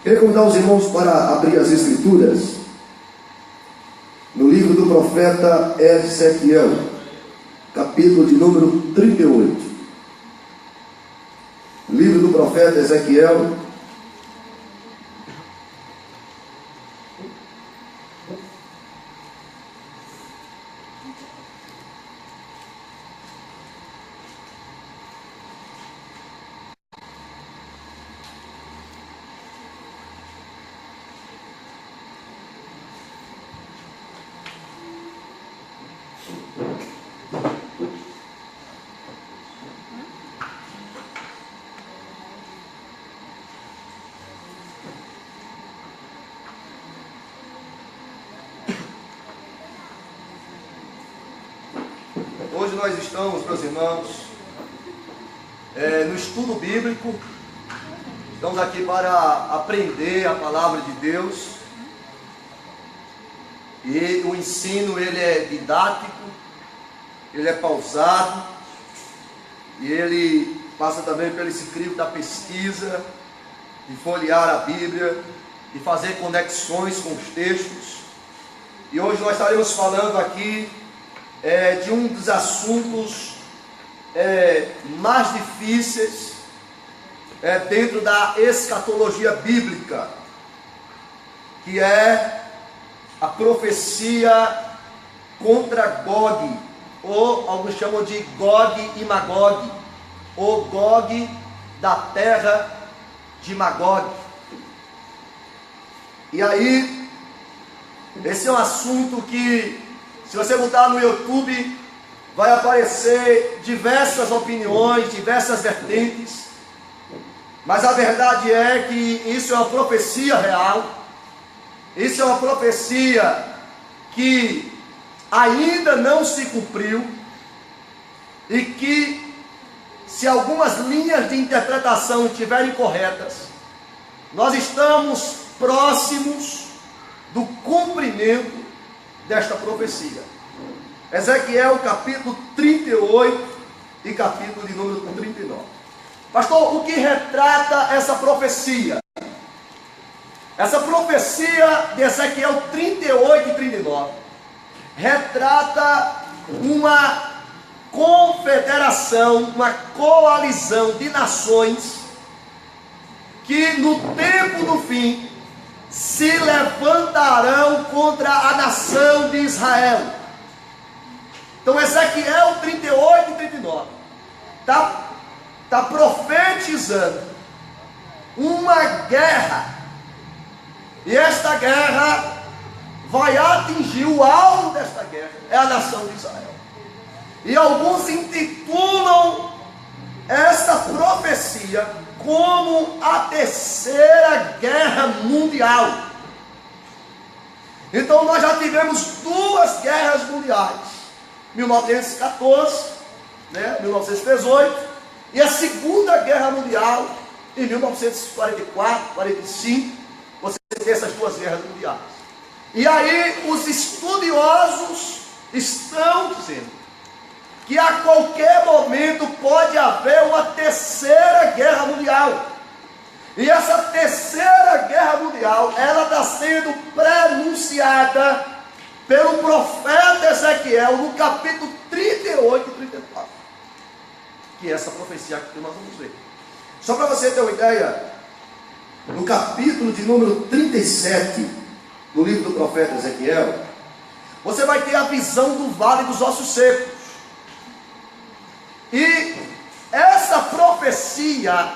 Queria convidar os irmãos para abrir as Escrituras no livro do profeta Ezequiel, capítulo de número 38. Livro do profeta Ezequiel, hoje nós estamos, meus irmãos, no estudo bíblico. Estamos aqui para aprender a palavra de Deus. E o ensino, ele é didático, ele é pausado, e ele passa também pelo esse crivo da pesquisa, de folhear a Bíblia, de fazer conexões com os textos. E hoje nós estaremos falando aqui de um dos assuntos mais difíceis dentro da escatologia bíblica, que é a profecia contra Gog, ou alguns chamam de Gog e Magog, ou Gog da terra de Magog. E aí, esse é um assunto que, se você botar no YouTube, vai aparecer diversas opiniões, diversas vertentes, mas a verdade é que isso é uma profecia real, isso é uma profecia que ainda não se cumpriu, e que, se algumas linhas de interpretação estiverem corretas, nós estamos próximos do cumprimento desta profecia. Ezequiel capítulo 38 e capítulo de número 39. Pastor, o que retrata essa profecia? Essa profecia de Ezequiel 38 e 39 retrata uma confederação, uma coalizão de nações que no tempo do fim se levantarão contra a nação de Israel. Então Ezequiel 38 e 39 está profetizando uma guerra, e esta guerra vai atingir, o alvo desta guerra é a nação de Israel. E alguns intitulam essa profecia como a terceira guerra mundial. Então nós já tivemos duas guerras mundiais, 1914, 1918, e a segunda guerra mundial em 1944, 45, você tem essas duas guerras mundiais. E aí os estudiosos estão dizendo que a qualquer momento pode haver uma terceira guerra mundial. E essa terceira guerra mundial, ela está sendo pronunciada pelo profeta Ezequiel no capítulo 38 e 34. Que é essa profecia que nós vamos ver. Só para você ter uma ideia, no capítulo de número 37 do livro do profeta Ezequiel, você vai ter a visão do vale dos ossos secos. E essa profecia,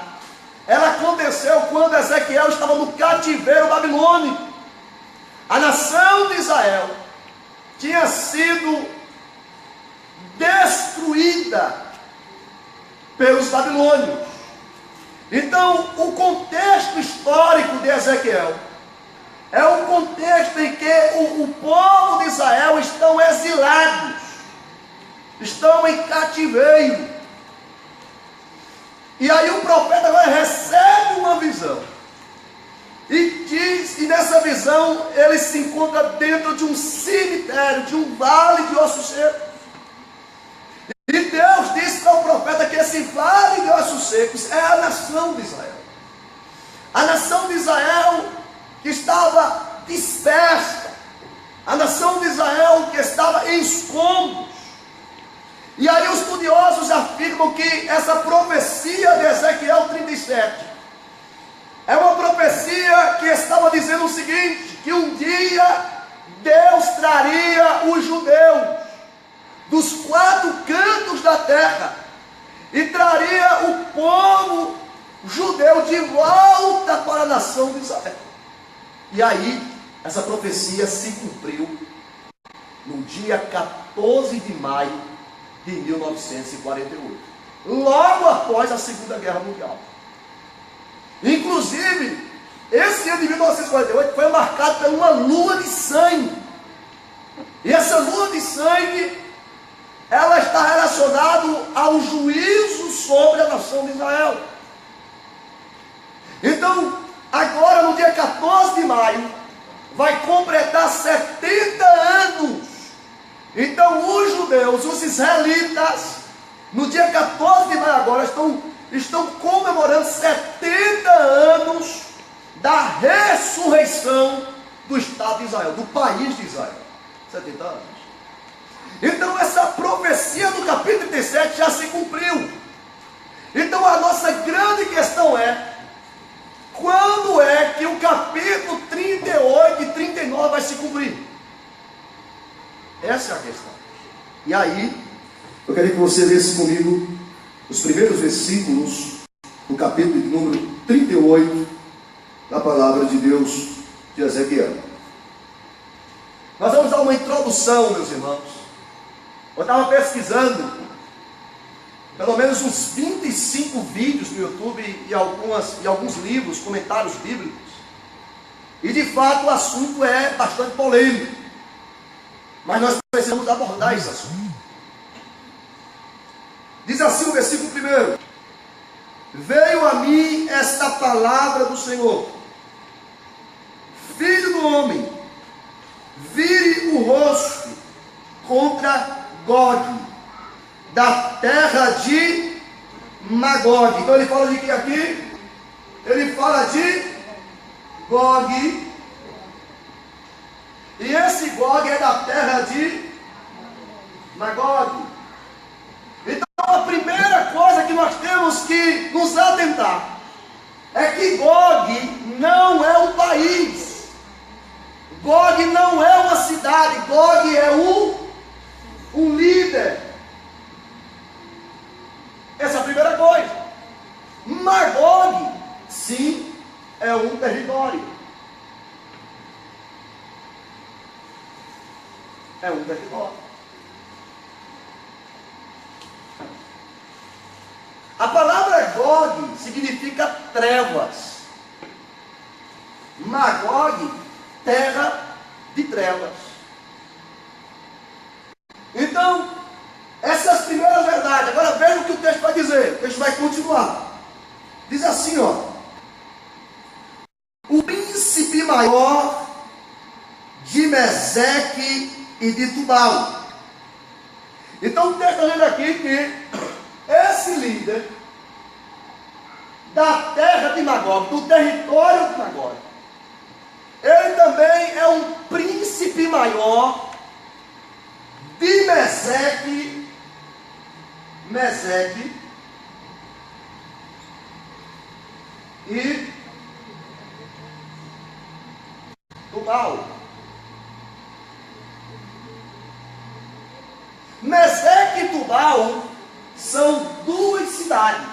ela aconteceu quando Ezequiel estava no cativeiro babilônico. A nação de Israel tinha sido destruída pelos babilônios. Então, o contexto histórico de Ezequiel é um contexto em que o povo de Israel estão exilados, estão em cativeiro. E aí o profeta agora recebe uma visão e diz, e nessa visão ele se encontra dentro de um cemitério, de um vale de ossos secos. E Deus disse para o profeta que esse vale de ossos secos é a nação de Israel. A nação de Israel que estava dispersa, a nação de Israel que estava em escombros. E aí os estudiosos afirmam que essa profecia de Ezequiel 37 é uma profecia que estava dizendo o seguinte: que um dia Deus traria os judeus dos 4 cantos da terra e traria o povo judeu de volta para a nação de Israel. E aí essa profecia se cumpriu no dia 14 de maio de 1948, logo após a Segunda Guerra Mundial. Inclusive, esse ano de 1948 foi marcado por uma lua de sangue. E essa lua de sangue, ela está relacionada ao juízo sobre a nação de Israel. Então, agora no dia 14 de maio, vai completar 70 anos. Então, os judeus, os israelitas, no dia 14 de maio agora, estão comemorando 70 anos da ressurreição do Estado de Israel, do país de Israel. 70 anos. Então, essa profecia do capítulo 37 já se cumpriu. Então, a nossa grande questão é: quando é que o capítulo 38 e 39 vai se cumprir? Essa é a questão. E aí, eu queria que você lesse comigo os primeiros versículos do capítulo de número 38 da palavra de Deus de Ezequiel. Nós vamos dar uma introdução, meus irmãos. Eu estava pesquisando pelo menos uns 25 vídeos no YouTube e alguns livros, comentários bíblicos. E de fato o assunto é bastante polêmico. Mas nós precisamos abordar esse assunto. Diz assim o versículo 1: Veio a mim esta palavra do Senhor: Filho do homem, vire o rosto contra Gog, da terra de Magog. Então ele fala de quem aqui? Ele fala de Gog. E esse Gog é da terra de Magog. Então a primeira coisa que nós temos que nos atentar é que Gog não é um país. Gog não é uma cidade. Gog é um líder. Essa é a primeira coisa. Magog, sim, é um território. É um território. A palavra Gog significa trevas. Magog, terra de trevas. Então, essas primeiras verdades. Agora veja o que o texto vai dizer. O texto vai continuar. Diz assim, ó: o príncipe maior de Meseque e de Tubal. Então o texto está dizendo aqui que esse líder da terra de Magog, do território de Magog, ele também é um príncipe maior de Meseque e Tubal. Meseque e Tubal são duas cidades.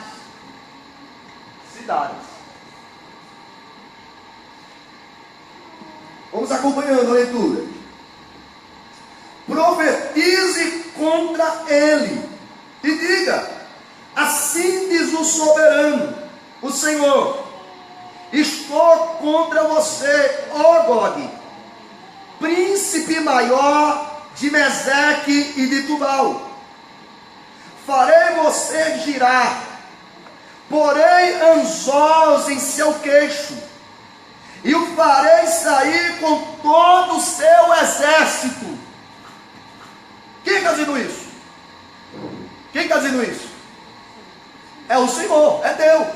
Vamos acompanhando a leitura. Profetize contra ele e diga: assim diz o soberano, o Senhor: estou contra você, ó Gog, príncipe maior de Meseque e de Tubal. Farei você girar, porei anzóis em seu queixo, e o farei sair com todo o seu exército. Quem está dizendo isso? Quem está dizendo isso? É o Senhor, é Deus.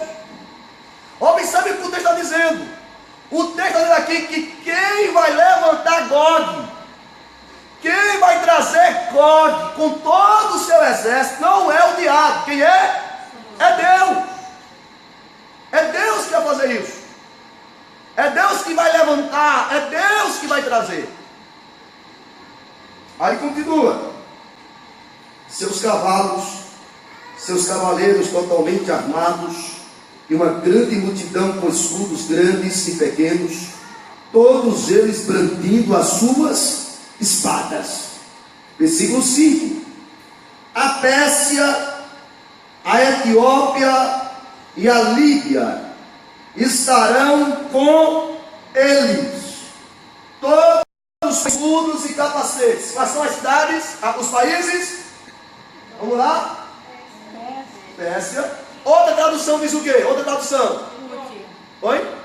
Observe o que o texto está dizendo. O texto está dizendo aqui que quem vai levantar Gog, quem vai trazer Gog com todo o seu exército, não é o diabo. Quem é? É Deus. É Deus que vai fazer isso. É Deus que vai levantar. É Deus que vai trazer. Aí continua. Seus cavalos, seus cavaleiros totalmente armados, e uma grande multidão com escudos grandes e pequenos, todos eles brandindo as suas espadas. Versículo 5. A Pérsia, a Etiópia e a Líbia estarão com eles, todos os escudos e capacetes. Quais são as cidades, os países? Vamos lá? Pérsia. Outra tradução diz o quê? Outra tradução. Oi?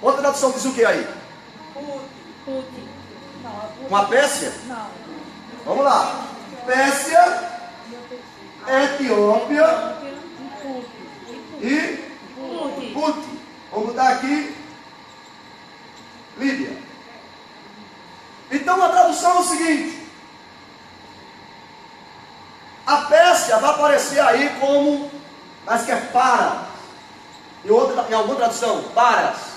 Outra tradução diz o que aí? Uma Pérsia? Não. Vamos lá. Pérsia, Etiópia e Puti. Vamos botar aqui Líbia. Então a tradução é o seguinte: a Pérsia vai aparecer aí como, mas que é para. Em alguma tradução, paras.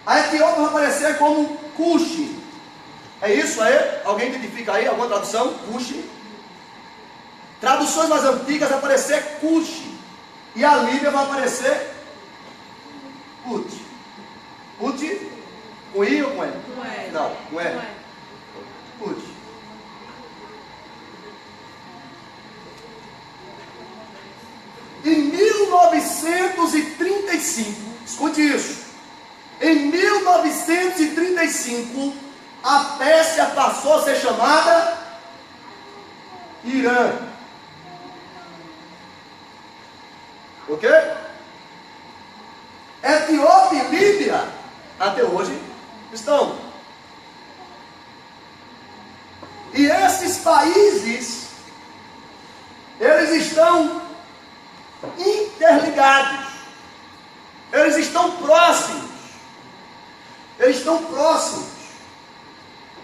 A Etiópia vai aparecer como Cuxi. É isso aí? Alguém identifica aí alguma tradução? Cuxi. Traduções mais antigas vai aparecer Cuxi. E a Líbia vai aparecer Puti. Puti? Com I ou com E? Com E. Não, com E. Puti. Em 1935, escute isso. Em 1935, a Pérsia passou a ser chamada Irã. Ok? Etiópia e Líbia, até hoje, estão. E esses países, eles estão interligados. Eles estão próximos. Eles estão próximos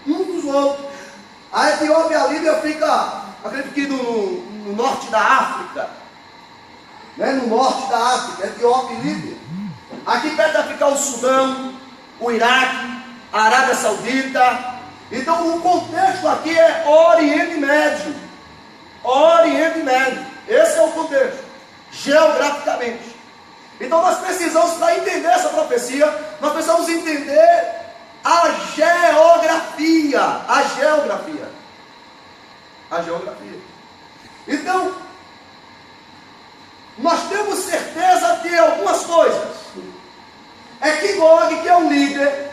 uns dos outros. A Etiópia e a Líbia fica, acredito que no norte da África, né? No norte da África, Etiópia e Líbia. Aqui perto vai ficar o Sudão, o Iraque, a Arábia Saudita. Então o contexto aqui é Oriente Médio. Oriente Médio. Esse é o contexto, geograficamente. Então nós precisamos, para entender essa profecia, nós precisamos entender a geografia. A geografia. A geografia. Então, nós temos certeza de algumas coisas. É que Gog, que é o líder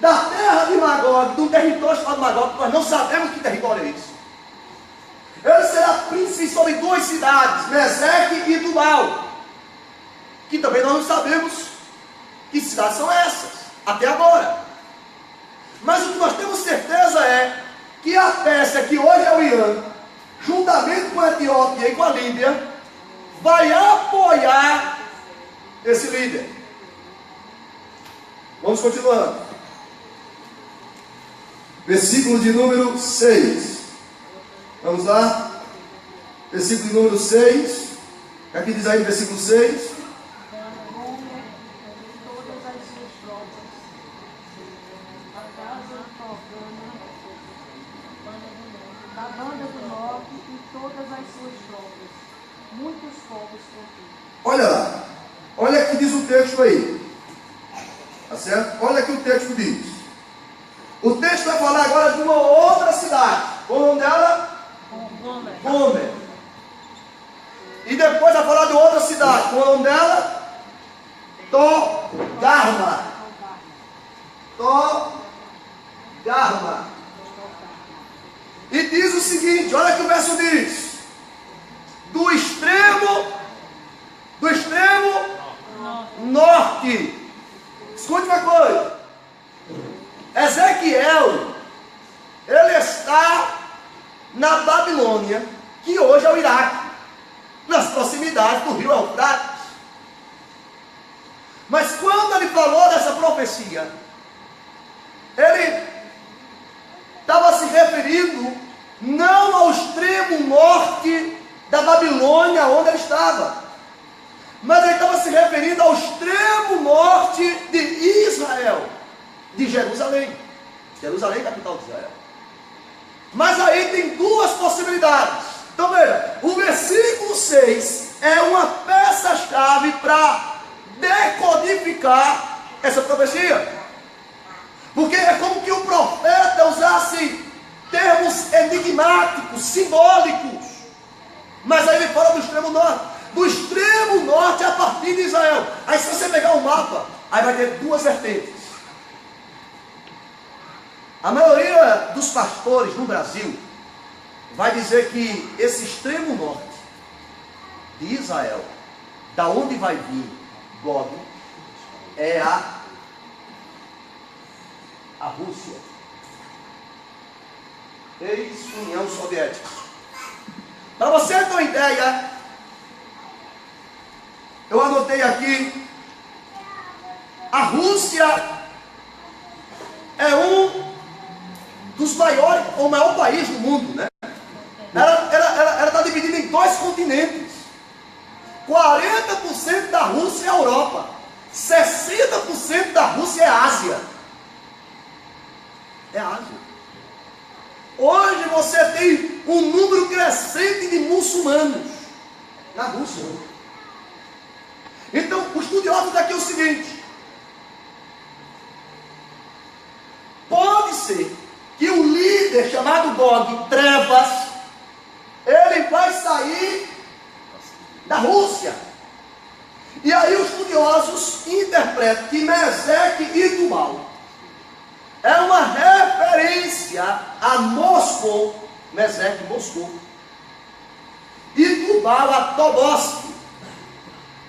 da terra de Magog, de um território chamado Magog, nós não sabemos que território é esse. Ele será príncipe sobre duas cidades, Meseque e Tubal, que também nós não sabemos que cidades são essas, até agora. Mas o que nós temos certeza é que a Pérsia, que hoje é o Irã, juntamente com a Etiópia e com a Líbia, vai apoiar esse líder. Vamos continuando. Versículo de número 6. Vamos lá. Versículo de número 6. Aqui diz aí, versículo 6. Olha lá, olha o que diz o texto aí, tá certo? Olha o que o texto diz. O texto vai falar agora de uma outra cidade. Qual o nome dela? Gomer. E depois vai falar de outra cidade. Qual o nome dela? Togarma. Togarma. E diz o seguinte, olha que o verso diz: do extremo norte. Escute uma coisa. Ezequiel, ele está na Babilônia, que hoje é o Iraque, nas proximidades proximidade do rio Eufrates. Mas quando ele falou dessa profecia, ele estava se referindo não ao extremo norte da Babilônia, onde ele estava, mas ele estava se referindo ao extremo norte de Israel, de Jerusalém. Jerusalém, capital de Israel. Mas aí tem duas possibilidades. Então veja, o versículo 6 é uma peça-chave para decodificar essa profecia. Porque é como que o profeta usasse termos enigmáticos, simbólicos. Mas aí ele fala do extremo norte. Do extremo norte a partir de Israel. Aí se você pegar o mapa, aí vai ter duas vertentes. A maioria dos pastores no Brasil vai dizer que esse extremo norte de Israel, da onde vai vir Gog, é a Rússia, ex-União Soviética. Para você ter uma ideia, eu anotei aqui, a Rússia é um dos maiores, o maior país do mundo, né? Ela está dividida em dois continentes. 40% da Rússia é a Europa, 60% da Rússia é a Ásia. É a Ásia. Hoje você tem um número crescente de muçulmanos na Rússia. Então, o estudioso daqui é o seguinte: pode ser que o líder chamado Gog, Trevas, ele vai sair da Rússia. E aí os estudiosos interpretam que Meseque e Tubal é uma referência a Moscou, Meseque, Moscou, e Tubal a Tobolsk,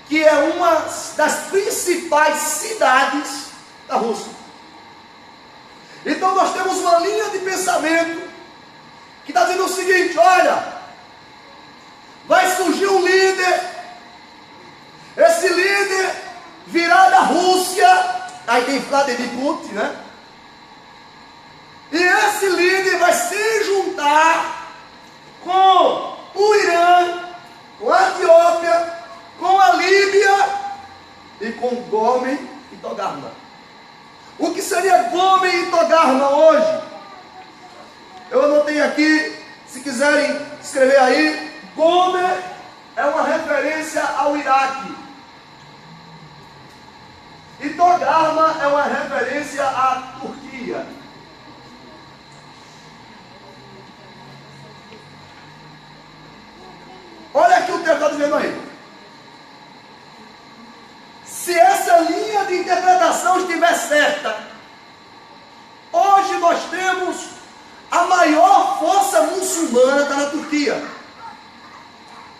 que é uma das principais cidades da Rússia. Então nós temos uma linha de pensamento que está dizendo o seguinte: olha, vai surgir um líder, esse líder virá da Rússia, aí tem Vladimir Putin, né? E esse líder vai se juntar com o Irã, com a Etiópia, com a Líbia e com Gomer e Togarma. O que seria Gomer e Togarma hoje? Eu anotei aqui, se quiserem escrever aí. Gomer é uma referência ao Iraque. E Togarma é uma referência à Turquia. Olha aqui o que está dizendo aí. Se essa linha de interpretação estiver certa, hoje nós temos a maior força muçulmana está na Turquia.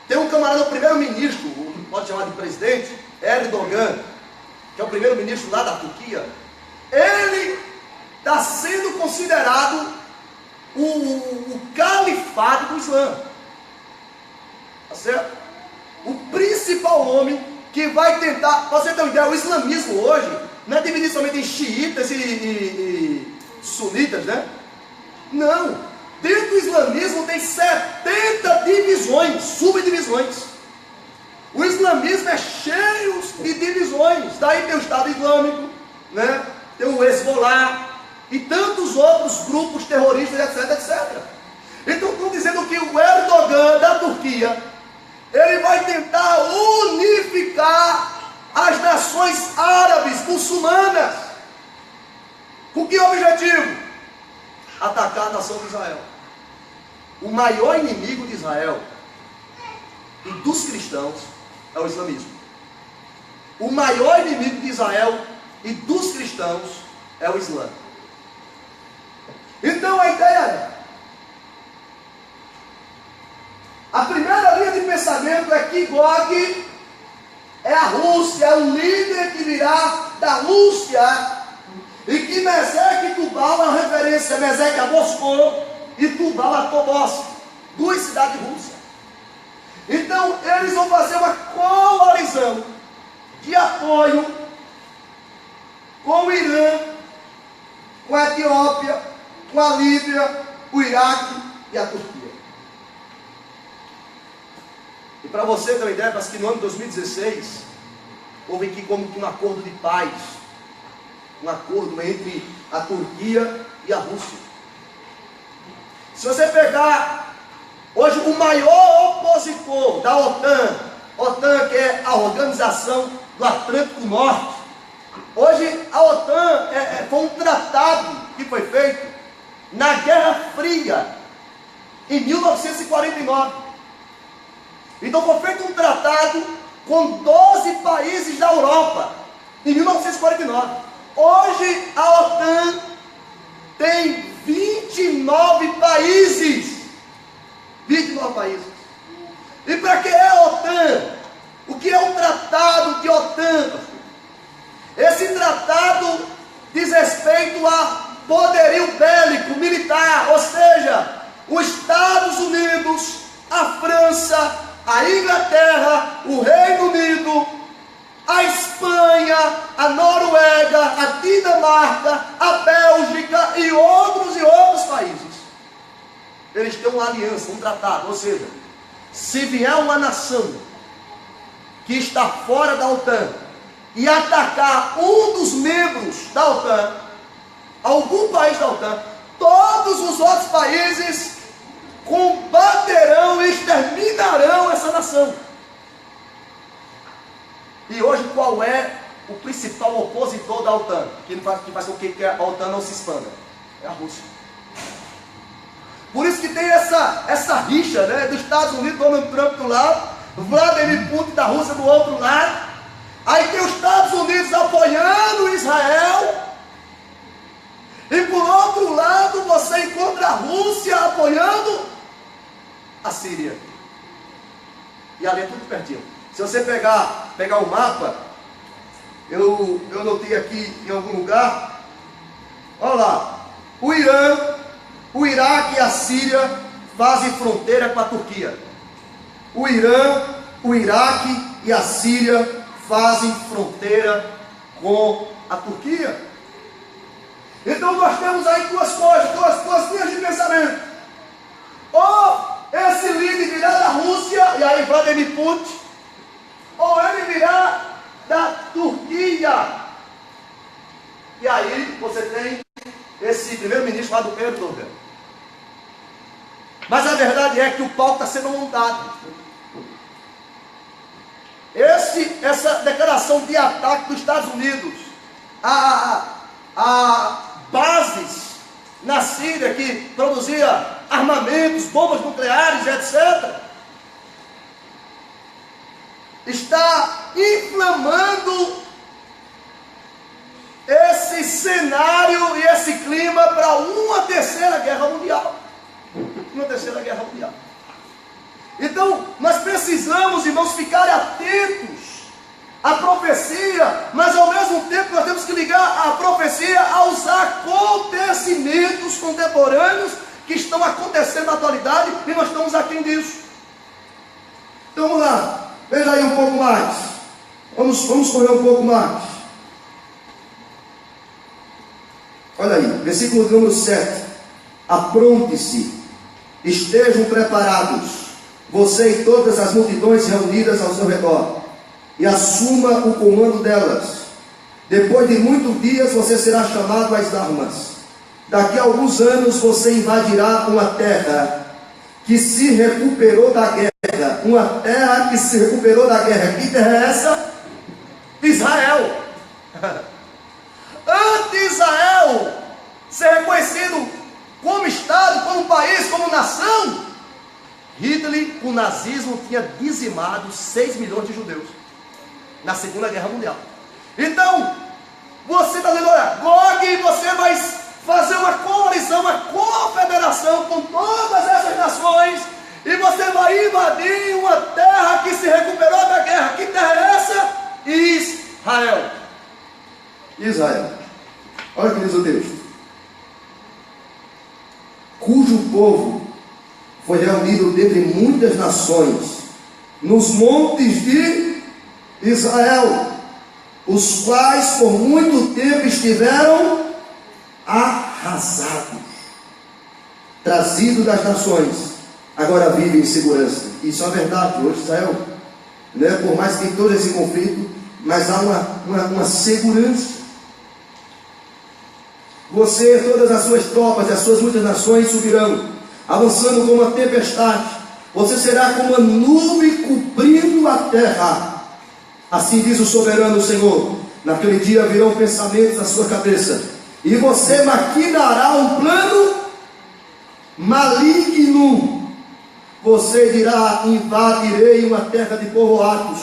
Tem um camarada, o primeiro-ministro, pode chamar de presidente, Erdogan, que é o primeiro-ministro lá da Turquia. Ele está sendo considerado o califado do Islã. Tá certo? O principal homem que vai tentar, para você ter uma ideia, o islamismo hoje não é dividido somente em xiitas e sunitas, né? Não. Dentro do islamismo tem 70 divisões, subdivisões. O islamismo é cheio de divisões. Daí tem o Estado Islâmico, né? Tem o Hezbollah e tantos outros grupos terroristas, etc, etc. Então estão dizendo que o Erdogan da Turquia, ele vai tentar unificar as nações árabes, muçulmanas. Com que objetivo? Atacar a nação de Israel. O maior inimigo de Israel e dos cristãos é o islamismo. O maior inimigo de Israel e dos cristãos é o Islã. Então a ideia é: a primeira linha de pensamento é que Gog é a Rússia, é o líder que virá da Rússia, e que Meseque e Tubal é uma referência, Meseque a Moscou e Tubal a Tobolsk, duas cidades russas. Então eles vão fazer uma relação de apoio com o Irã, com a Etiópia, com a Líbia, o Iraque e a Turquia. E para você ter uma ideia, parece que no ano de 2016 houve aqui como que um acordo de paz, um acordo entre a Turquia e a Rússia. Se você pegar hoje o maior opositor da OTAN que é a Organização do Atlântico Norte, hoje a OTAN foi um tratado que foi feito na Guerra Fria, em 1949. Então foi feito um tratado com 12 países da Europa, em 1949. Hoje a OTAN tem 29 países. 29 países. E para que é a OTAN? O que é o tratado de OTAN? Esse tratado diz respeito a poderio bélico, militar, ou seja, os Estados Unidos, a França, a Inglaterra, o Reino Unido, a Espanha, a Noruega, a Dinamarca, a Bélgica e outros países. Eles têm uma aliança, um tratado, ou seja, se vier uma nação que está fora da OTAN e atacar um dos membros da OTAN, algum país da OTAN, todos os outros países combaterão e exterminarão essa nação. E hoje qual é o principal opositor da OTAN, que faz com que a OTAN não se expanda? É a Rússia. Por isso que tem essa rixa, né, dos Estados Unidos, Donald Trump do lado, Vladimir Putin da Rússia do outro lado. Aí tem os Estados Unidos apoiando Israel, e por outro lado você encontra a Rússia apoiando a Síria. E ali é tudo pertinho. Se você pegar o mapa, eu notei aqui em algum lugar, olha lá, o Irã, o Iraque e a Síria fazem fronteira com a Turquia. O Irã, o Iraque e a Síria fazem fronteira com a Turquia. Então nós temos aí duas coisas, duas linhas de pensamento. Ou esse líder virá da Rússia, e aí Vladimir Putin, ou ele virá da Turquia. E aí você tem esse primeiro-ministro chamado Erdogan. Mas a verdade é que o pau está sendo montado. Essa declaração de ataque dos Estados Unidos a bases na Síria que produzia armamentos, bombas nucleares, etc., está inflamando esse cenário e esse clima para uma terceira guerra mundial. Uma terceira guerra mundial. Então, nós precisamos, irmãos, ficar atentos à profecia, mas ao mesmo tempo nós temos que ligar a profecia aos acontecimentos contemporâneos que estão acontecendo na atualidade, e nós estamos aqui disso. Então vamos lá, veja aí um pouco mais. Vamos correr um pouco mais. Olha aí, versículo número 7. Apronte-se, estejam preparados, você e todas as multidões reunidas ao seu redor, e assuma o comando delas. Depois de muitos dias você será chamado às armas. Daqui a alguns anos você invadirá uma terra que se recuperou da guerra. Uma terra que se recuperou da guerra. Que terra é essa? Israel. Antes de Israel ser reconhecido como Estado, como país, como nação, Hitler, o nazismo, tinha dizimado 6 milhões de judeus na Segunda Guerra Mundial. Então, você está dizendo, olha, Gog, você vai fazer uma coalizão, uma confederação com todas essas nações, e você vai invadir uma terra que se recuperou da guerra. Que terra é essa? Israel. Israel. Olha o que diz o texto. Cujo povo foi reunido dentre muitas nações, nos montes de Israel, os quais por muito tempo estiveram arrasados, trazidos das nações, agora vivem em segurança. Isso é verdade hoje, Israel, né? Por mais que tem todo esse conflito, mas há uma segurança. Você, todas as suas tropas e as suas muitas nações subirão, avançando como uma tempestade. Você será como uma nuvem cobrindo a terra. Assim diz o soberano Senhor: naquele dia virão pensamentos à sua cabeça, e você maquinará um plano maligno. Você dirá: invadirei uma terra de povoados,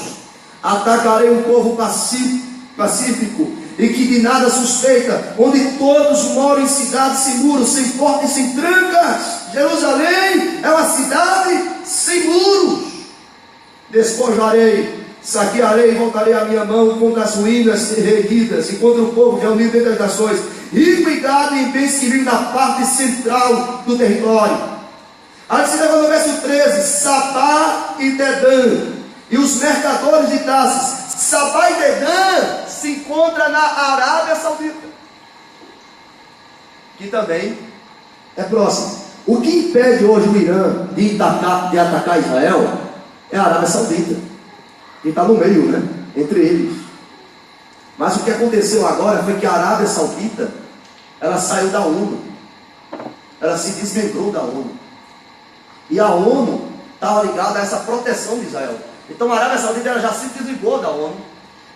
atacarei um povo pacífico e que de nada suspeita, onde todos moram em cidades sem muros, sem portas e sem trancas. Jerusalém é uma cidade sem muros. Despojarei, saquearei e voltarei a minha mão contra as ruínas erguidas, e contra o povo reunido entre as nações, e cuidado em bens que vivem na parte central do território. Aí se leva no verso 13: Sabá e Dedã, e os mercadores de Tarsis. Sabá e Dedã se encontra na Arábia Saudita, que também é próximo. O que impede hoje o Irã de atacar Israel é a Arábia Saudita, que está no meio, né, entre eles. Mas o que aconteceu agora foi que a Arábia Saudita, ela saiu da ONU, ela se desmembrou da ONU, e a ONU estava ligada a essa proteção de Israel. Então a Arábia Saudita, ela já se desligou da ONU,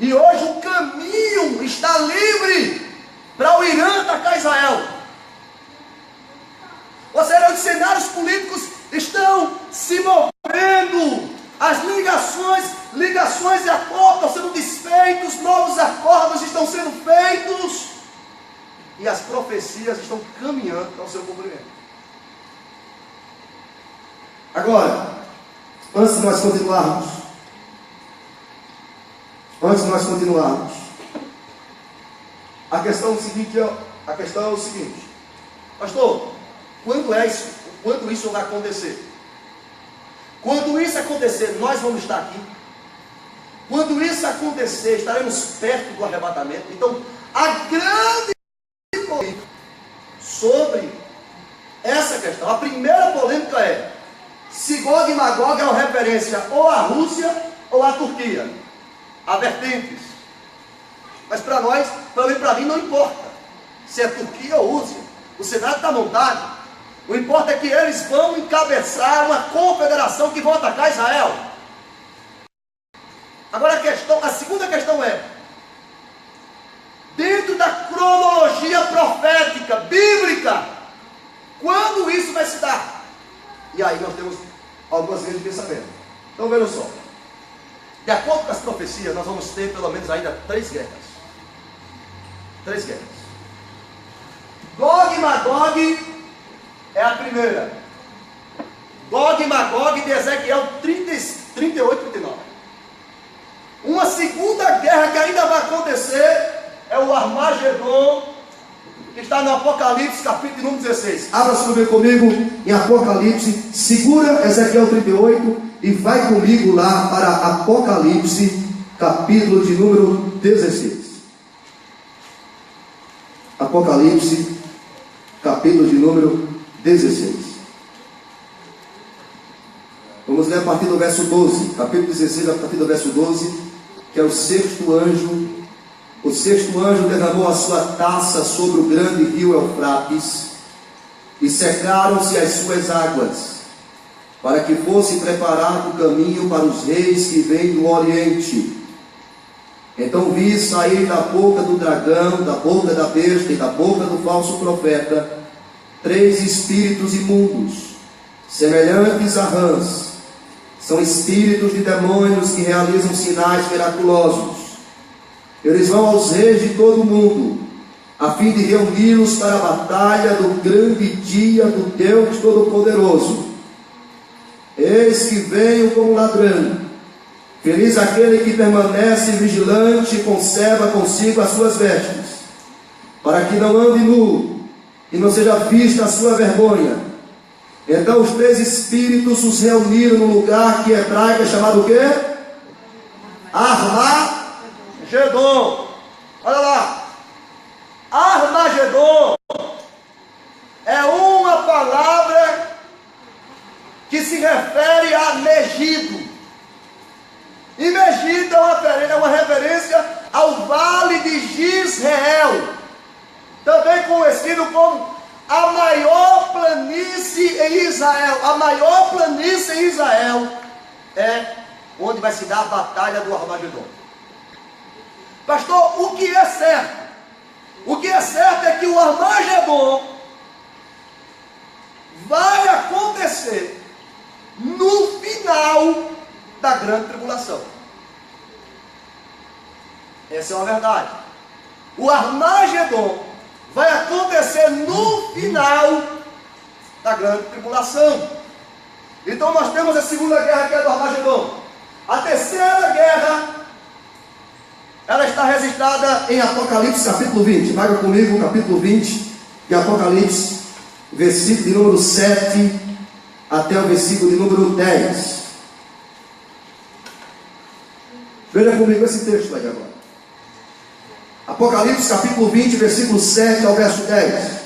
e hoje o caminho está livre para o Irã atacar Israel. Ou seja, os cenários políticos estão se movendo, as ligações e acordos estão sendo desfeitos, novos acordos estão sendo feitos, e as profecias estão caminhando para o seu cumprimento. Agora, antes de nós continuarmos, a questão é o seguinte: pastor, quando isso vai acontecer? Quando isso acontecer, nós vamos estar aqui. Quando isso acontecer, estaremos perto do arrebatamento. Então, a grande polêmica sobre essa questão, a primeira polêmica é se Gog e Magog é uma referência ou à Rússia ou à Turquia. Há vertentes. Mas para nós, para mim não importa se é Turquia ou Rússia. O cenário está montado. O importa é que eles vão encabeçar uma confederação que vão atacar Israel. Agora a segunda questão é: dentro da cronologia profética, bíblica, quando isso vai se dar? E aí nós temos algumas linhas de pensamento. Então vejam só. De acordo com as profecias, nós vamos ter pelo menos ainda 3 guerras. 3 guerras. Gog e Magog é a primeira. Gog e Magog de Ezequiel 38, 39. Uma segunda guerra que ainda vai acontecer é o Armagedon, que está no Apocalipse, capítulo número 16. Abra sua Bíblia comigo em Apocalipse, segura Ezequiel 38 e vai comigo lá para Apocalipse, capítulo de número 16. Apocalipse, capítulo de número 16. Vamos ler a partir do verso 12. Capítulo 16, a partir do verso 12, que é o sexto anjo. O sexto anjo derramou a sua taça sobre o grande rio Eufrates, e secaram-se as suas águas, para que fosse preparado o caminho para os reis que vêm do Oriente. Então vi sair da boca do dragão, da boca da besta e da boca do falso profeta 3 espíritos imundos, semelhantes a rãs. São espíritos de demônios que realizam sinais miraculosos. Eles vão aos reis de todo o mundo, a fim de reuni-los para a batalha do grande dia do Deus Todo-Poderoso. Eis que venho como ladrão. Feliz aquele que permanece vigilante e conserva consigo as suas vestes, para que não ande nu e não seja vista a sua vergonha. Então os 3 espíritos os reuniram no lugar que em hebraico é chamado o quê? Armagedon. Olha lá. Armagedon é uma palavra que se refere a Megido. E Megido é uma referência ao vale de Jezreel, também conhecido como a maior planície em Israel. A maior planície em Israel é onde vai se dar a batalha do Armagedon. Pastor, o que é certo? O que é certo é que o Armagedon vai acontecer no final da grande tribulação. Essa é uma verdade. O Armagedon vai acontecer no final da grande tribulação. Então nós temos a segunda guerra, que é do Armagedon. A terceira guerra, ela está registrada em Apocalipse capítulo 20. Vai comigo, capítulo 20 de Apocalipse, versículo de número 7 até o versículo de número 10. Veja comigo esse texto aí agora. Apocalipse capítulo 20, versículo 7 ao verso 10.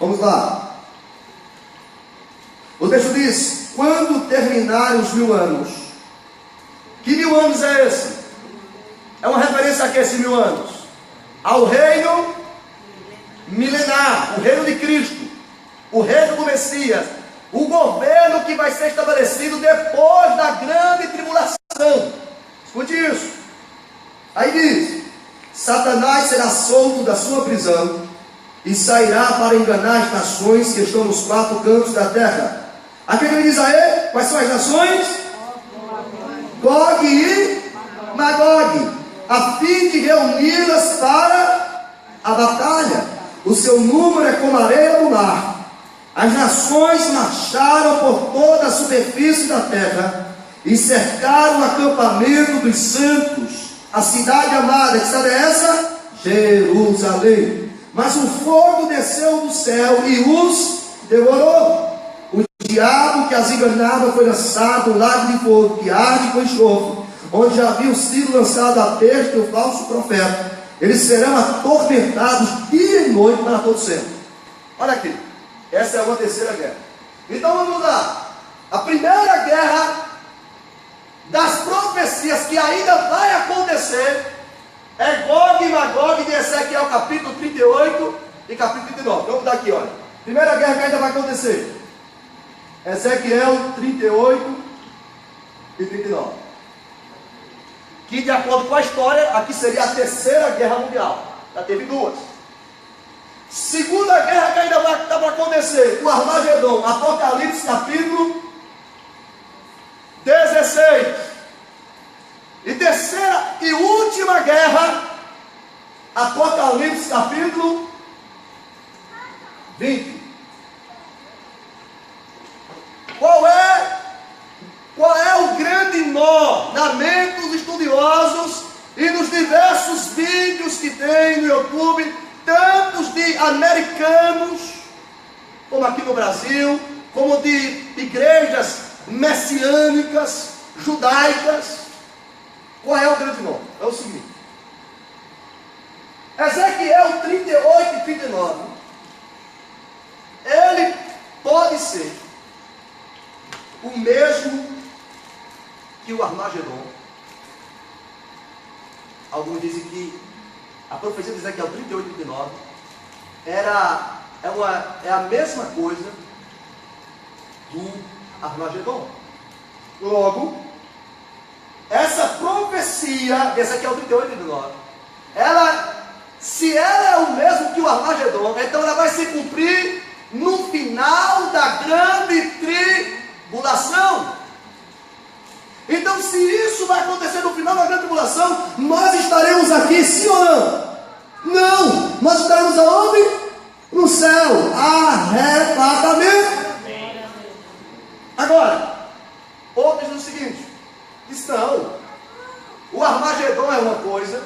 Vamos lá. O texto diz: quando terminarem os 1000 anos. Que 1000 anos é esse? É uma referência a que esse 1000 anos? Ao reino milenar, o reino de Cristo, o reino do Messias, o governo que vai ser estabelecido depois da grande tribulação. Escute isso. Aí diz: Satanás será solto da sua prisão e sairá para enganar as nações que estão nos 4 cantos da terra. Aqui ele diz aí, quais são as nações? Gog e Magog, a fim de reuni-las para a batalha. O seu número é como a areia do mar. As nações marcharam por toda a superfície da terra e cercaram o acampamento dos santos, a cidade amada. Que cidade é essa? Jerusalém. Mas o fogo desceu do céu e os devorou. O diabo que as enganava foi lançado no lago de fogo, que arde com enxofre, onde já haviam sido lançados a besta e o falso profeta. Eles serão atormentados dia e noite para todo sempre. Olha aqui. Essa é uma terceira guerra. Então vamos lá. A primeira guerra das profecias que ainda vai acontecer é Gog e Magog de Ezequiel capítulo 38 e capítulo 39. Vamos dar aqui, olha. Primeira guerra que ainda vai acontecer. Ezequiel 38 e 39. Que de acordo com a história, aqui seria a terceira guerra mundial. Já teve 2. Segunda guerra que ainda vai estar para acontecer, o Armagedon, Apocalipse capítulo 16. E terceira e última guerra, Apocalipse capítulo 20. Qual é o grande nó na mente dos estudiosos e nos diversos vídeos que tem no YouTube, tantos de americanos, como aqui no Brasil, como de igrejas messiânicas, judaicas? Qual é o grande nó? É o seguinte: Ezequiel 38 e 39, ele pode ser o mesmo que o Armagedon. Alguns dizem que a profecia de Ezequiel 38 e 39 é a mesma coisa do Armagedon. Logo, essa profecia de Ezequiel 38 e 39, se ela é o mesmo que o Armagedon, então ela vai se cumprir no final da grande tribulação. Então, se isso vai acontecer no final da grande tribulação, nós estaremos aqui, sim ou não? Não! Nós estaremos aonde? No céu. Arrebatamento. Agora, outros dizem o seguinte: não, o Armagedon é uma coisa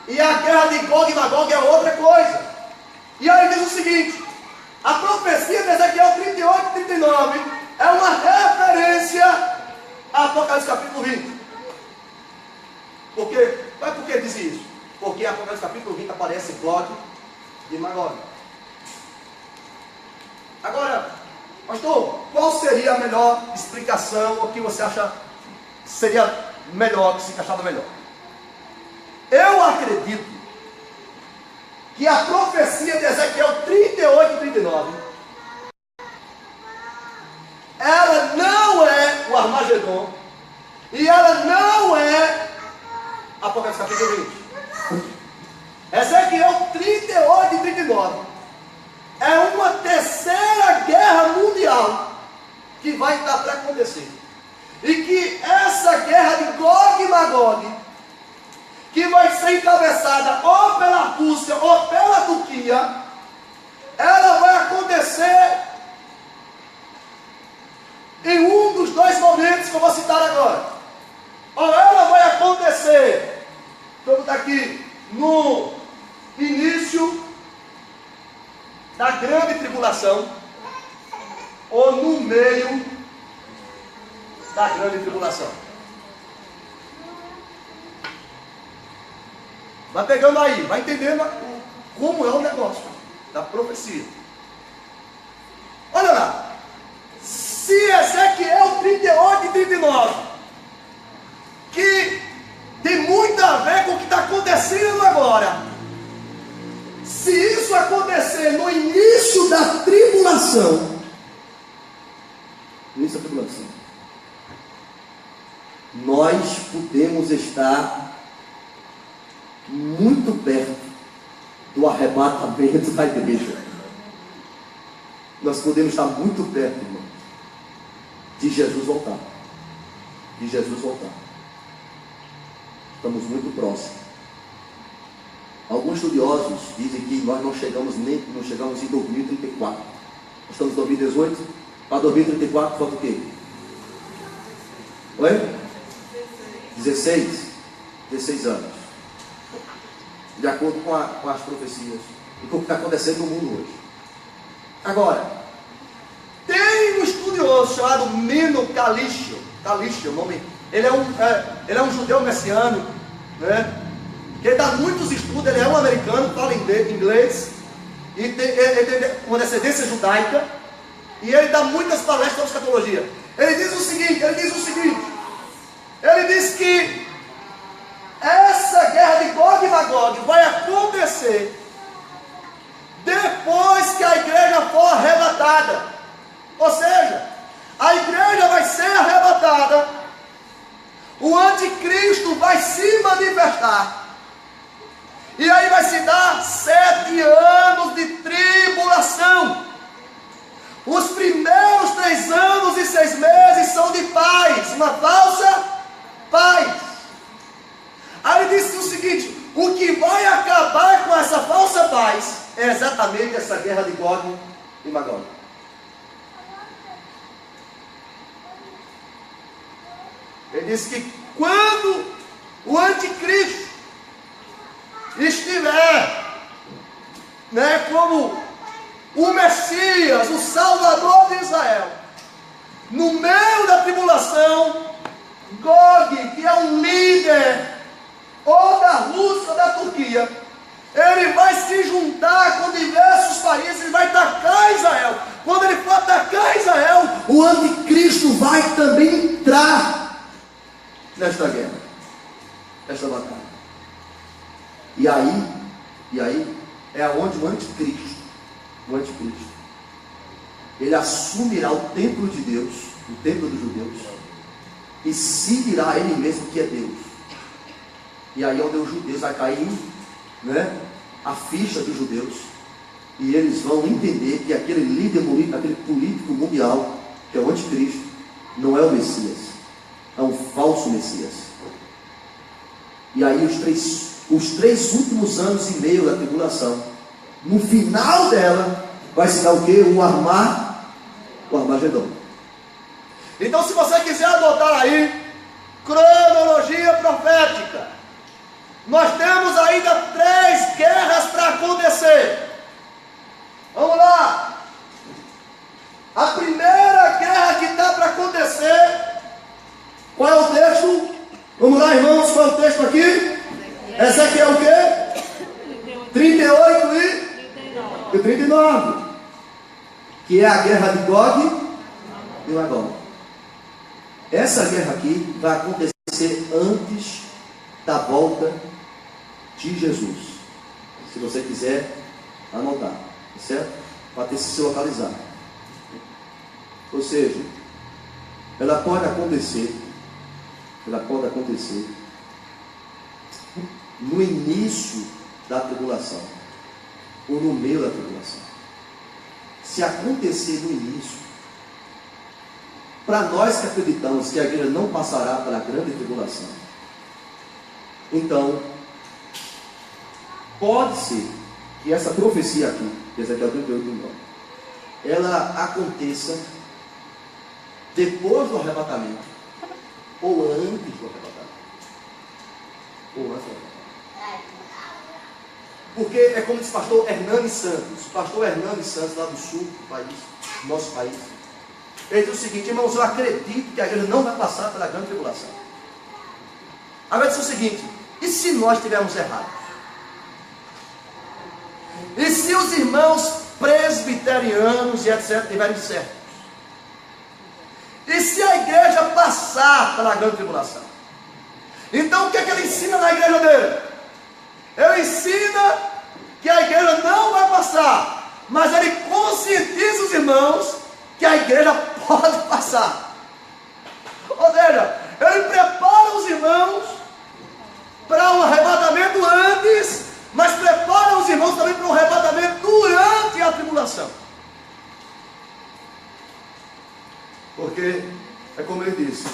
e a guerra de Gog e Magog é outra coisa. E aí diz o seguinte: a profecia de Ezequiel 38 e 39 é uma referência a Apocalipse capítulo 20. Por quê? Mas por que diz isso? Porque em Apocalipse capítulo 20 aparece Gog e Magog. Agora, pastor, qual seria a melhor explicação, o que você acha seria melhor, que se encaixava melhor? Eu acredito que a profecia de Ezequiel 38 e 39, ela não é o Armagedon, e ela não é Apocalipse capítulo 20. Ezequiel 38 e 39 é uma terceira guerra mundial que vai estar para acontecer. E que essa guerra de Gog e Magog, que vai ser encabeçada ou pela Rússia ou pela Turquia, ela vai acontecer em um dos dois momentos que eu vou citar agora. Ou ela vai acontecer, vamos estar aqui, no início da grande tribulação, ou no meio da grande tribulação. Vai pegando aí, vai entendendo como é o negócio da profecia. Olha lá, se Ezequiel 38 e 39, que tem muito a ver com o que está acontecendo agora, se isso acontecer no início da tribulação, nós podemos estar muito perto do arrebatamento da igreja. Nós podemos estar muito perto, irmão, de Jesus voltar. De Jesus voltar. Estamos muito próximos. Alguns estudiosos dizem que nós não chegamos em 2034. Nós estamos em 2018. Para 2034 falta o quê? Oi? 16 anos. De acordo com as profecias e com o que está acontecendo no mundo hoje. Agora, tem um estudioso chamado Mino Kalisch, o nome. Ele é um judeu messiânico, né? Que ele dá muitos estudos. Ele é um americano, fala inglês e tem uma descendência judaica, e ele dá muitas palestras sobre escatologia. Ele diz o seguinte, ele diz que essa guerra de Gog e Magog vai acontecer depois que a igreja for arrebatada. Ou seja, a igreja vai ser arrebatada, o anticristo vai se manifestar, e aí vai se dar 7 anos de tribulação. Os primeiros 3 anos e 6 meses são de paz, uma falsa paz. Aí ele disse o seguinte: o que vai acabar com essa falsa paz é exatamente essa guerra de Gog e Magog. Ele disse que quando o anticristo estiver, como o Messias, o Salvador de Israel, no meio da tribulação, Gog, que é um líder ou da Rússia ou da Turquia, ele vai se juntar com diversos países e vai atacar Israel. Quando ele for atacar Israel, o anticristo vai também entrar nesta guerra, nesta batalha. E aí é onde o anticristo, ele assumirá o templo de Deus, o templo dos judeus, e se dirá a ele mesmo que é Deus. E aí é onde os judeus vai cair, a ficha dos judeus, e eles vão entender que aquele líder, aquele político mundial, que é o anticristo, não é o Messias, é um falso Messias. E aí os três últimos anos e meio da tribulação, no final dela, vai se dar o quê? O Armagedon. Então, se você quiser adotar aí cronologia profética, nós temos ainda 3 guerras para acontecer. Vamos lá. A primeira guerra que que é a guerra de Gog e Magog. Essa guerra aqui vai acontecer antes da volta de Jesus. Se você quiser anotar, certo? Para ter se localizar. Ou seja, ela pode acontecer no início da tribulação ou no meio da tribulação. Se acontecer no início, para nós que acreditamos que a igreja não passará pela grande tribulação, então pode ser que essa profecia aqui, Ezequiel 38:9, ela aconteça depois do arrebatamento ou antes do arrebatamento. Ou antes do arrebatamento. Porque é como diz o pastor Hernani Santos. O pastor Hernani Santos, lá do sul do país, nosso país, ele diz o seguinte: irmãos, eu acredito que a igreja não vai passar pela grande tribulação. Agora diz o seguinte: e se nós estivermos errados? E se os irmãos presbiterianos e etc. estiverem certos? E se a igreja passar pela grande tribulação? Então o que é que ele ensina na igreja dele? Ele ensina que a igreja não vai passar, mas ele conscientiza os irmãos que a igreja pode passar. Ou seja, ele prepara os irmãos para um arrebatamento antes, mas prepara os irmãos também para um arrebatamento durante a tribulação. Porque, é como ele disse,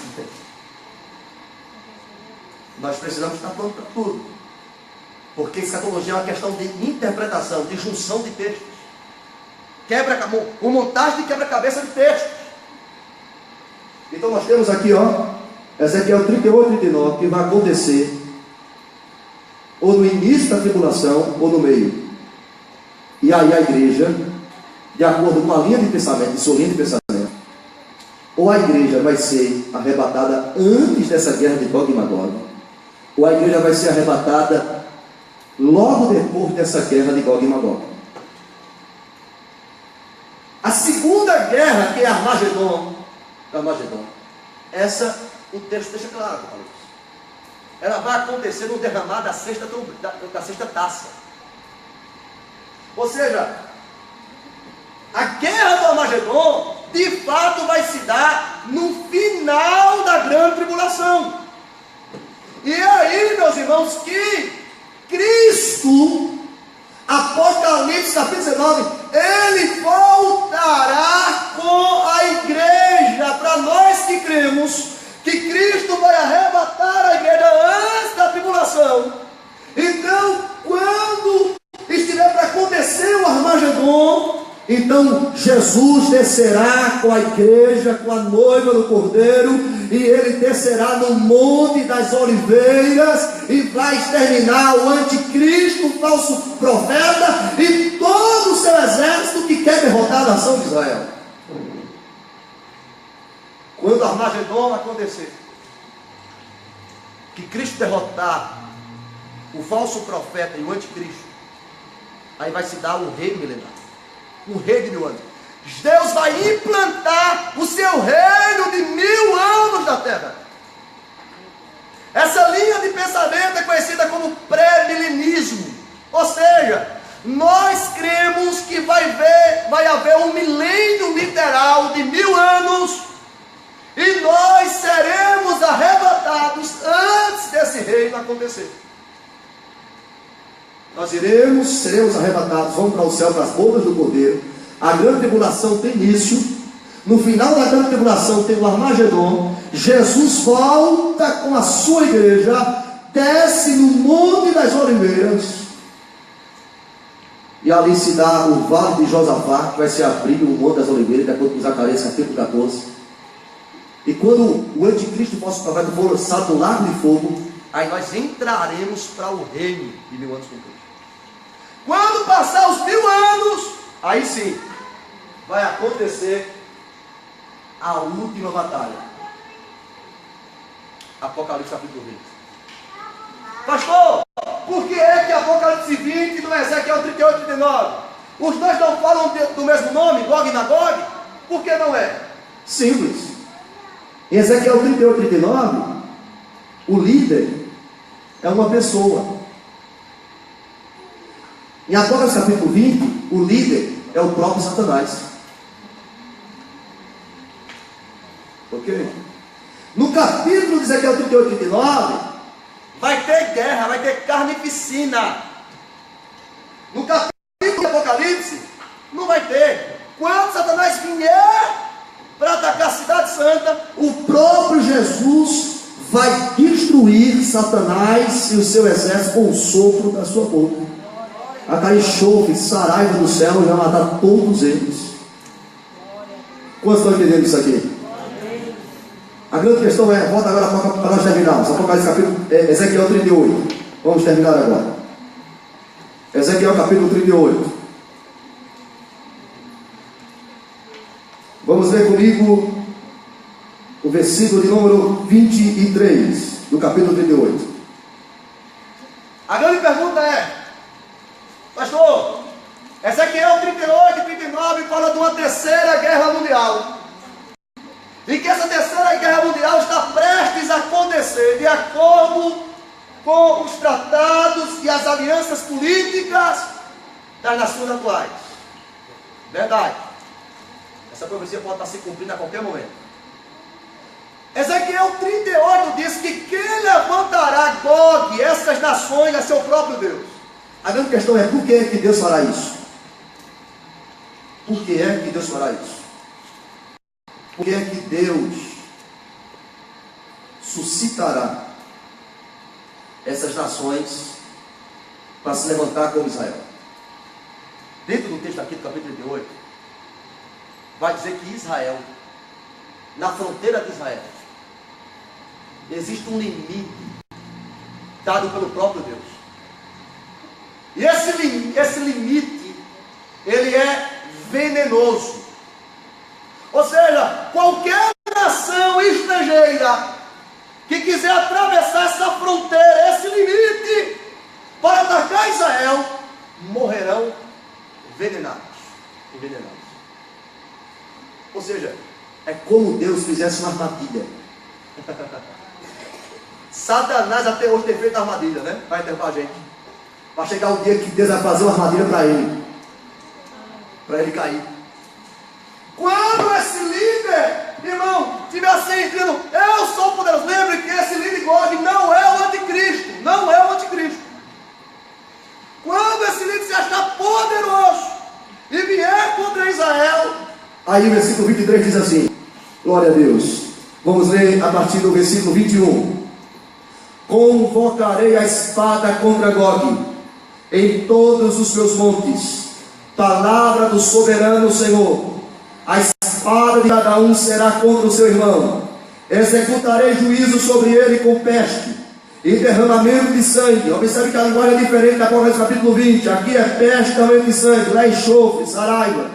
nós precisamos estar prontos para tudo. Porque escatologia é uma questão de interpretação, de junção de textos. Uma montagem de quebra-cabeça de textos. Então nós temos aqui, Ezequiel 38:39, que vai acontecer ou no início da tribulação ou no meio. E aí a igreja, de acordo com a linha de pensamento, sua linha de pensamento, ou a igreja vai ser arrebatada antes dessa guerra de Gog e Magog, ou a igreja vai ser arrebatada logo depois dessa guerra de Gog e Magog. A segunda guerra, que é Armagedon, essa o texto deixa claro, Apocalipse. Ela vai acontecer no derramar da sexta taça. Ou seja, a guerra do Armagedon de fato vai se dar no final da grande tribulação. E aí, meus irmãos, que Cristo, Apocalipse capítulo 19, ele voltará com a igreja. Para nós que cremos que Cristo vai arrebatar a igreja antes da tribulação, então quando estiver para acontecer o Armagedon, então Jesus descerá com a igreja, com a noiva do Cordeiro, e ele descerá no Monte das Oliveiras e vai exterminar o anticristo, o falso profeta e todo o seu exército que quer derrotar a nação de Israel. Quando o Armagedon acontecer, que Cristo derrotar o falso profeta e o anticristo, aí vai se dar o reino milenar, um reino de 1000 anos. Deus vai implantar o seu reino de 1000 anos na terra. Essa linha de pensamento é conhecida como pré-milenismo. Ou seja, nós cremos que vai haver um milênio literal de 1000 anos, e nós seremos arrebatados antes desse reino acontecer. Nós seremos arrebatados, vamos para o céu, para as bodas do Cordeiro. A grande tribulação tem início. No final da grande tribulação tem o Armagedon. Jesus volta com a sua igreja, desce no Monte das Oliveiras, e ali se dá o Vale de Josafá, que vai se abrir o Monte das Oliveiras, de acordo com Zacarias capítulo 14. E quando o anticristo e o falso profeta for lançado no lago de fogo, aí nós entraremos para o reino de 1000 anos com Cristo. Quando passar os 1000 anos, aí sim vai acontecer a última batalha. Apocalipse capítulo 20. Pastor, por que é que Apocalipse 20 não é Ezequiel 38, 39? Os dois não falam do mesmo nome, Gog e Magog? Por que não é? Simples. Em Ezequiel 38, 39, o líder é uma pessoa. Em Apocalipse capítulo 20, o líder é o próprio Satanás. Ok? No capítulo de Ezequiel 38, 39, vai ter guerra, vai ter carnificina. No capítulo de Apocalipse, não vai ter. Quando Satanás vier para atacar a cidade santa, o próprio Jesus vai destruir Satanás e o seu exército com o sopro da sua boca. A cair enxofre, saraiva do céu e vai matar todos eles. Quantos estão entendendo isso aqui? A grande questão é, volta agora para nós terminarmos. Apocalipse capítulo, Ezequiel 38. Vamos terminar agora. Ezequiel capítulo 38. Vamos ler comigo o versículo de número 23 do capítulo 38. A grande pergunta é, pastor, Ezequiel 38 e 39 fala de uma terceira guerra mundial. E que essa terceira guerra mundial está prestes a acontecer de acordo com os tratados e as alianças políticas das nações atuais. Verdade. Essa profecia pode estar se cumprindo a qualquer momento. Ezequiel 38 diz que quem levantará Gog, essas nações, é seu próprio Deus. A grande questão é, por que é que Deus fará isso? Por que é que Deus fará isso? Por que é que Deus suscitará essas nações para se levantar como Israel? Dentro do texto aqui do capítulo 38, vai dizer que Israel, na fronteira de Israel, existe um limite dado pelo próprio Deus. E esse limite, ele é venenoso. Ou seja, qualquer nação estrangeira que quiser atravessar essa fronteira, esse limite, para atacar Israel, morrerão envenenados. Ou seja, é como Deus fizesse uma armadilha. Satanás até hoje tem feito armadilha, né? Para interrogar a gente. Para chegar o dia que Deus vai fazer uma armadilha para ele cair. Quando esse líder, irmão, estiver sentindo, eu sou poderoso, lembre que esse líder Gog não é o anticristo. Não é o anticristo. Quando esse líder se achar poderoso e vier contra Israel, aí o versículo 23 diz assim, glória a Deus. Vamos ler a partir do versículo 21. Convocarei a espada contra Gog em todos os meus montes. Palavra do soberano Senhor. A espada de cada um será contra o seu irmão. Executarei juízo sobre ele com peste e derramamento de sangue. Observe que a linguagem é diferente da Apocalipse capítulo 20. Aqui é peste, derramamento de sangue. Lá é enxofre, saraiva.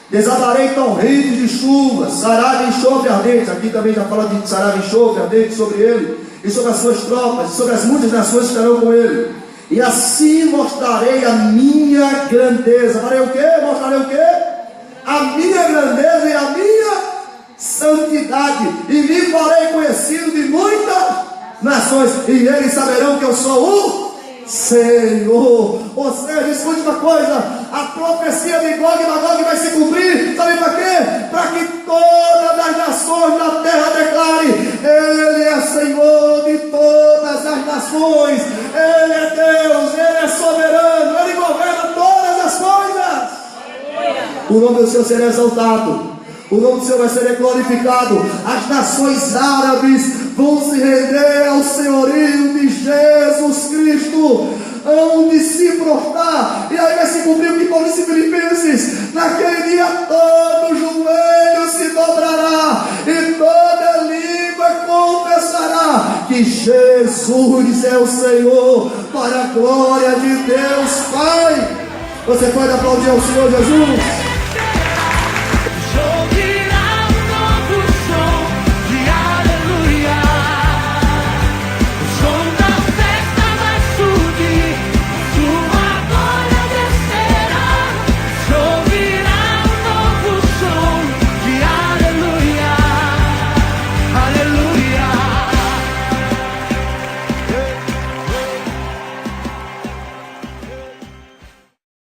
Desatarei torrentes de chuva, saraiva e enxofre ardente. Aqui também já fala de saraiva e enxofre ardente sobre ele e sobre as suas tropas, e sobre as muitas nações que estarão com ele. E assim mostrarei a minha grandeza. Farei o quê? Mostrarei o quê? A minha grandeza e a minha santidade. E me farei conhecido de muitas nações. E eles saberão que eu sou o Senhor. Ou seja, escute uma coisa. A profecia de Gog e Magog vai se cumprir. Sabe para quê? Para que todas as nações da terra declarem: Ele é Senhor de todas as nações. Ele é Deus, Ele é soberano, Ele governa todas as coisas. O nome do Senhor será exaltado, o nome do Senhor vai ser glorificado. As nações árabes vão se render ao senhorio de Jesus Cristo, hão de se prostrar. E aí vai se cumprir o que Paulo disse em Filipenses: naquele dia todo joelho se dobrará e toda língua confessará que Jesus é o Senhor, para a glória de Deus Pai. Você pode aplaudir ao Senhor Jesus?